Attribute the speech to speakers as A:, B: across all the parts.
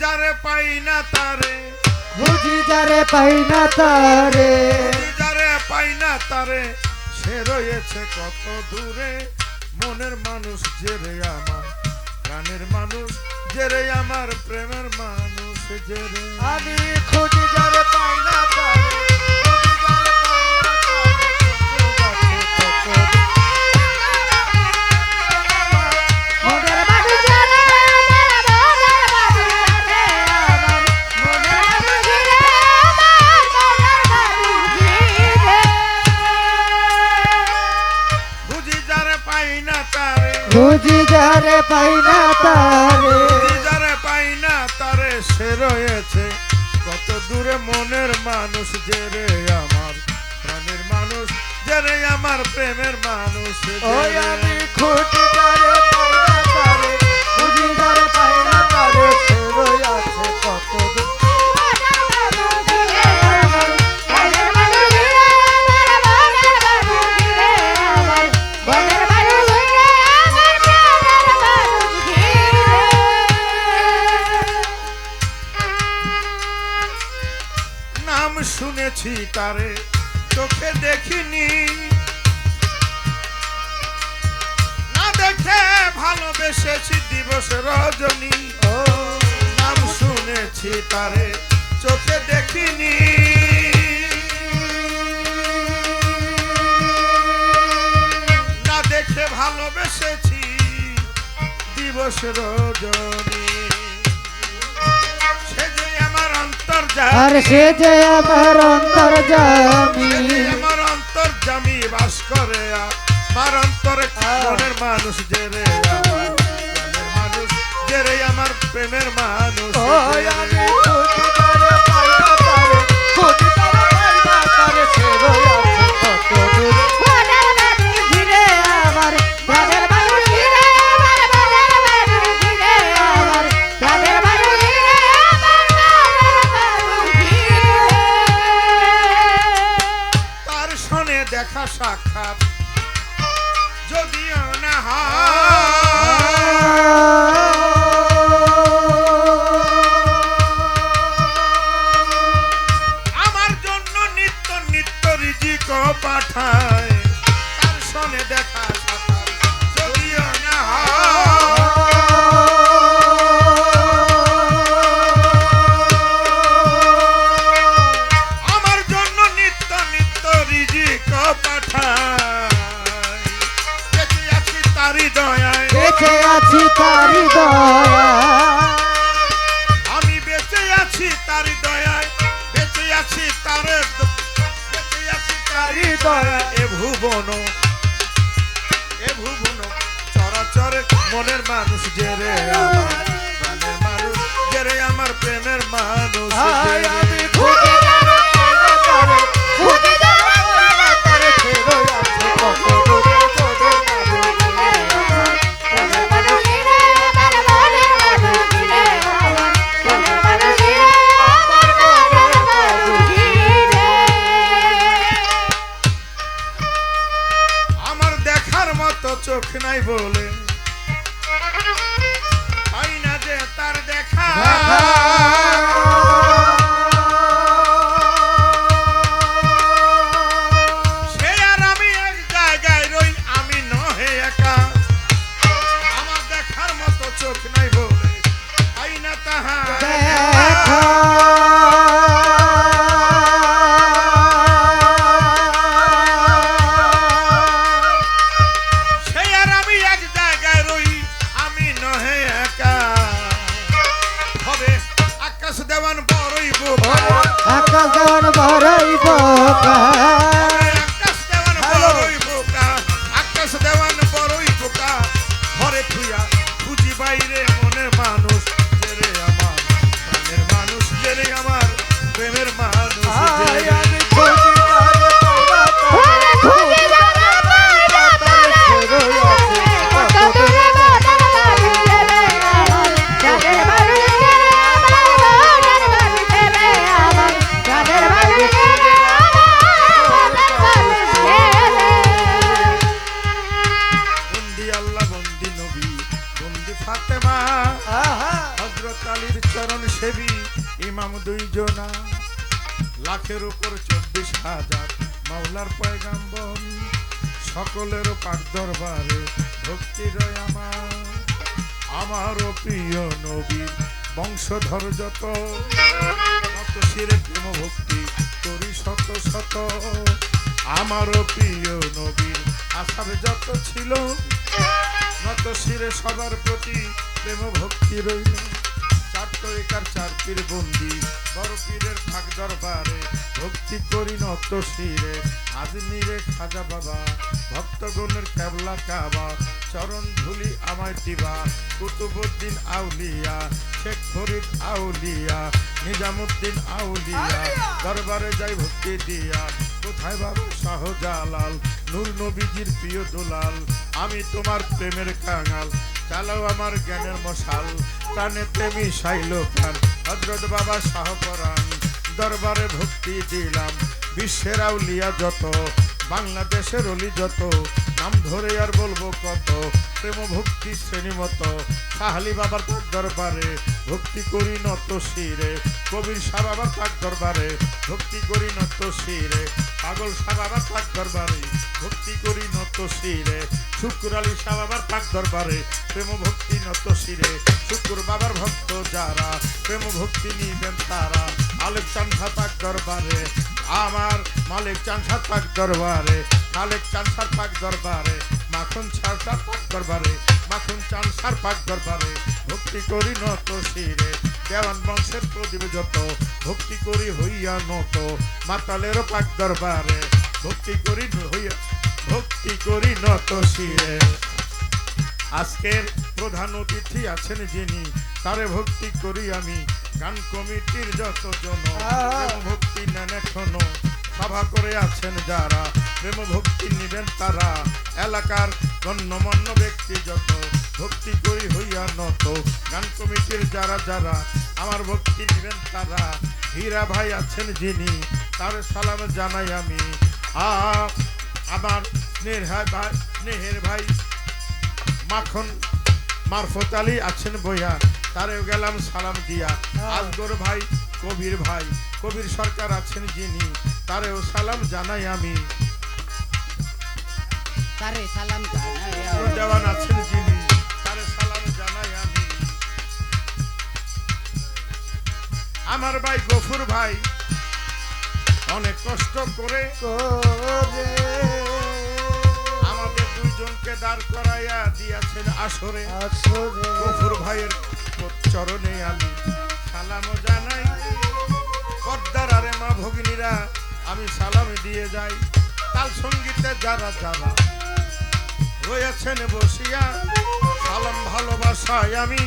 A: যারে পাই না তারে,
B: খুঁজি যারে পাই না তারে,
A: যারে পাই না তারে, সে রয়েছে কত দূরে। মনের মানুষ যে রে আমার, প্রাণের মানুষ যে রে আমার, প্রেমের মানুষ যে রে।
B: আমি খুঁজি যারে পাই না তারে, খুঁজি যারে পাই না তারে,
A: যারে পাই না তারে, সে রয়েছে কত দূরে। মনের মানুষ যে রে আমার, প্রাণের মানুষ যে রে আমার, প্রেমের মানুষ যে
B: ওই
A: রে।
B: আমি খুঁজি যারে পাই না তারে, খুঁজি যারে পাই না তারে, সে রয়েছে কত দূরে।
A: নাম শুনেছি তারে, চোখে দেখিনি, না দেখে ভালোবেসেছি দিবস রজনী।
B: ও
A: নাম শুনেছি তারে, চোখে দেখিনি, না দেখে ভালোবেসেছি দিবস রজনী। সে যে আমার অন্তর্জামী,
B: আর সে যে আমার অন্তর্যামী,
A: আমার অন্তর্জামী বাস করে আমার অন্তরে। মনের মানুষ যে রে আমার, প্রাণের মানুষ যে রে আমার, প্রেমের মানুষ
B: ওই
A: যে
B: আমি
A: রে।
B: খুঁজি যারে পাই না তারে, খুঁজি যারে পাই না তারে, সে রয়েছে কত দূরে। ঘিরে আমার প্রাণের মানুষ, ঘিরে আমার প্রাণের মানুষ, ঘিরে আমার প্রাণের মানুষ, ঘিরে আমার প্রাণের মানুষ, ঘিরে।
A: তার সনে দেখা সাক্ষাৎ যদিও না হয়, আমার জন্য নিত্য নিত্য রিজিক পাঠায়। তার সনে দেখা সাক্ষাৎ যদিও না হয়, আমার জন্য নিত্য নিত্য রিজিক পাঠায়। বেঁচে আছি তারি দয়ায়,
B: বেঁচে আছি তারি দয়া,
A: আমি বেঁচে আছি তারি দয়ায়, বেঁচে আছি তারে, বেঁচে আছি তারি দয়ায়। এ ভুবন চরাচরে মনের মানুষ যে রে আমার, প্রাণের মানুষ যে রে আমার, প্রেমের মানুষ যে
B: আয়
A: রে।
B: আমি খুঁজি যারে পাই না তারে, খুঁজি যারে পাই না তারে, সে রয়েছে কত দূরে। প্রাণের মানুষ, ঘিরে আমার প্রাণের মানুষ, ঘিরে আমার প্রাণের মানুষ, ঘিরে আমার প্রাণের মানুষ, ঘিরে।
A: আমার দেখার মতো চোখ নাই বলে পাই না যে তার দেখা। সে আর আমি এক জায়গায় রই, আমি নহে একা। আমার দেখার মতো চোখ নাই বলে পাই না তাহা
B: দেখা
A: সে আর আমি এক জায়গায় রই, আমি নহে একা। হবে আকাশ দেওয়ান বড়ই বোকা,
B: আকাশ দেওয়ান বড়ই বোকা,
A: আকাশ দেওয়ান বড়ই বোকা, আকাশ দেওয়ান বড়ই বোকা। ঘরে থুইয়া খুঁজি বাইরে মনের মানুষ যে রে আমার, প্রাণের মানুষ যে রে আমার, প্রেমের মানুষ যে
B: আয়
A: রে।
B: আমি খুঁজি যারে পাই না তারে, খুঁজি যারে পাই না তারে, সে রয়েছে কত দূরে। প্রাণের মানুষ, ঘিরে আমার প্রাণের মানুষ, ঘিরে আমার প্রাণের মানুষ, ঘিরে আমার প্রাণের
A: সেবী ইমাম দুইজনা, লাখের উপর 24,000 মাওলার পয়গাম্বর, সকলের পাক দরবারে ভক্তি রয় আমারও প্রিয় নবীর বংশধর যত, কত শিরে প্রেম ভক্তি করি শত শত, আমারও প্রিয় নবীর আশার যত ছিল, নত শিরে সবার প্রতি প্রেম ভক্তি রইল। চার তরিকার চার পীর বন্দি, বড় পীরের পাক দরবারে ভক্তি করি নত শিরে, আজমিরে খাজা বাবা, ভক্তগণের কেবলা কাবা, চরণ ধুলি আমায় দিবা, কুতুবুদ্দিন আউলিয়া, শেখ ফরিদ আউলিয়া, নিজামুদ্দিন আউলিয়া, দরবারে যাই ভক্তি দিয়া, কোথায় বাবা শাহজালাল, নূর নবীজির প্রিয় দুলাল, আমি তোমার প্রেমের কাঙাল, চালাও আমার জ্ঞানের মশাল, প্রাণেতে মিশাইল প্রাণ হযরত বাবা শাহপরাণ, দরবারে ভক্তি দিলাম, বিশ্বের আউলিয়া যত, বাংলাদেশের অলি যত, নাম ধরে আর বলবো কত, প্রেম ভক্তি শ্রেণীমত, সাহালি বাবার পাক দরবারে ভক্তি করি নত শিরে, কবির শাহ বাবার পাক দরবারে ভক্তি করি নত শিরে, পাগল শাহ বাবার পাক দরবারে ভক্তি করি নত শিরে, শুকুর আলী শাহ বাবার পাক দরবারে প্রেম ভক্তি নত শিরে, শুকুর বাবার ভক্ত যারা প্রেম ভক্তি নিবেন তারা, আলেক চান শাহ পাক দরবারে, আমার মালিক চান শাহ পাক দরবারে, খালেক চান শাহ পাক দরবারে, মাখন শাহ পাক দরবারে, মাখন চান শাহ পাক দরবারে ভক্তি করি নত শিরে, দেওয়ান বংশের প্রদীপ যত ভক্তি করি হইয়া নত, মাতালের পাক দরবারে ভক্তি করি হইয়া, ভক্তি করি নত শিরে। আজকের প্রধান অতিথি আছেন যিনি, তারে ভক্তি করি আমি, গান কমিটির যত জন প্রেম ভক্তি নেন এখনো, সভা করে আছেন যারা প্রেম ভক্তি নিবেন তারা, এলাকার গণ্যমান্য ব্যক্তি যত ভক্তি করি হইয়া নত, গান কমিটির যারা যারা আমার ভক্তি নিবেন তারা, হীরা ভাই আছেন যিনি, তার সালাম জানাই আমি, আমার স্নেহের ভাই মাখন মারফত আলী আছেন বইয়া, তারেও গেলাম সালাম দিয়া, আজগর ভাই কবির ভাই, কবির সরকার আছেন যিনি, তারেও সালাম জানাই আমি,
B: তারে সালাম জানাই
A: দেওয়ান আছেন যিনি, তারে সালাম জানাই আমি, আমার ভাই গফুর ভাই অনেক কষ্ট করে আমাদের দুইজনকে দাঁড় করাইয়া দিয়াছেন আসরে, গফুর ভাইয়ের চরণে আমি সালাম জানাই, পর্দার আরে মা ভগিনীরা আমি সালাম দিয়ে যাই, তাল সঙ্গীতে যারা যারা রয়েছেন বসিয়া, সালাম ভালোবাসায় আমি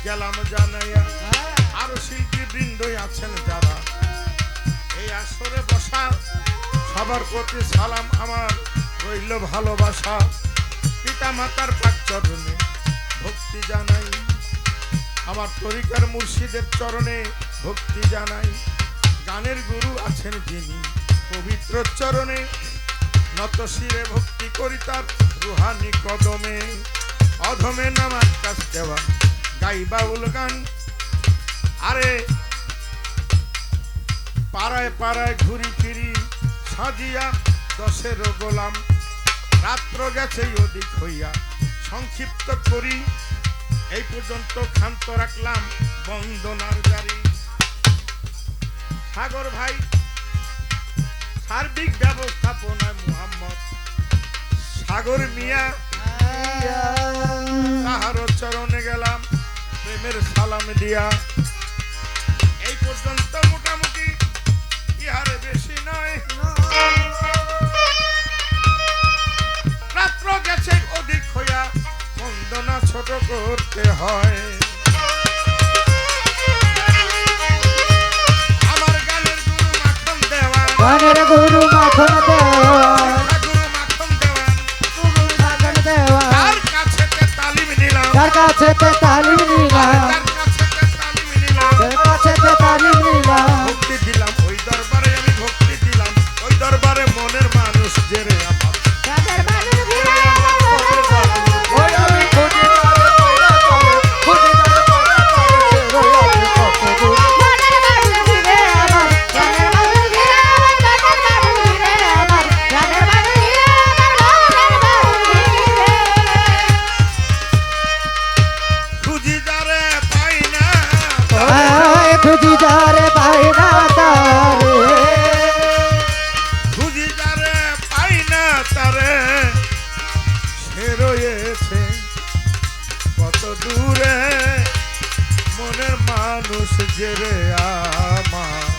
A: গেলাম জানাইয়া, আরো শিল্পী বৃন্দই আছেন যারা এই আসরে বসা, সবার প্রতি সালাম আমার রইল ভালোবাসা, পিতা মাতার পাক চরণে ভক্তি জানাই, আমার তরিকার মুর্শিদের চরণে ভক্তি জানাই, গানের গুরু আছেন যিনি পবিত্র চরণে নত শিরে ভক্তি করি তার রুহানি কদমে, অধমে নামাজ কাজ দেওয়া গাই বাউল গান, আরে পাড়ায় পাড়ায় ঘুরি ফিরি সাজিয়া দশের গোলাম, রাত্র গেছে অধিক হইয়া সংক্ষিপ্ত করি, এই পর্যন্ত ক্ষান্ত রাখলাম বন্দনার জারি, সাগর ভাই সার্বিক ব্যবস্থাপনায় মুহাম্মদ সাগর মিয়া, তাহার চরণে গেলাম প্রেমের সালাম দিয়া, এই পর্যন্ত মোটামুটি ইহার বেশি নয়, রাত্র গেছে অধিক হইয়া বন্দনা ছোট করতে হয়, আমার গানের গুরু মাখন দেওয়া,
B: গানের গুরু মাখন দেওয়া,
A: গুরু মাখন দেওয়া,
B: গুরু মাখন দেওয়া,
A: তার কাছে তালিম নিলাম,
B: তার কাছে তালিম নিলাম,
A: তার কাছে তালিম নিলাম,
B: তার কাছে তালিম নিলাম,
A: ভক্তি দিলাম ওই দরবারে, আমি ভক্তি দিলাম ওই দরবারে, মনের মানুষ জেরে আমার
B: তাদের বাড়ির ঘিরে
C: ওই আমি খুঁজি তারে পাইরা তারে, খুঁজি তারে পাইরা তারে, সে রইয়াছে কত
A: রয়েছে কত দূরে মনের মানুষ যে রে আমার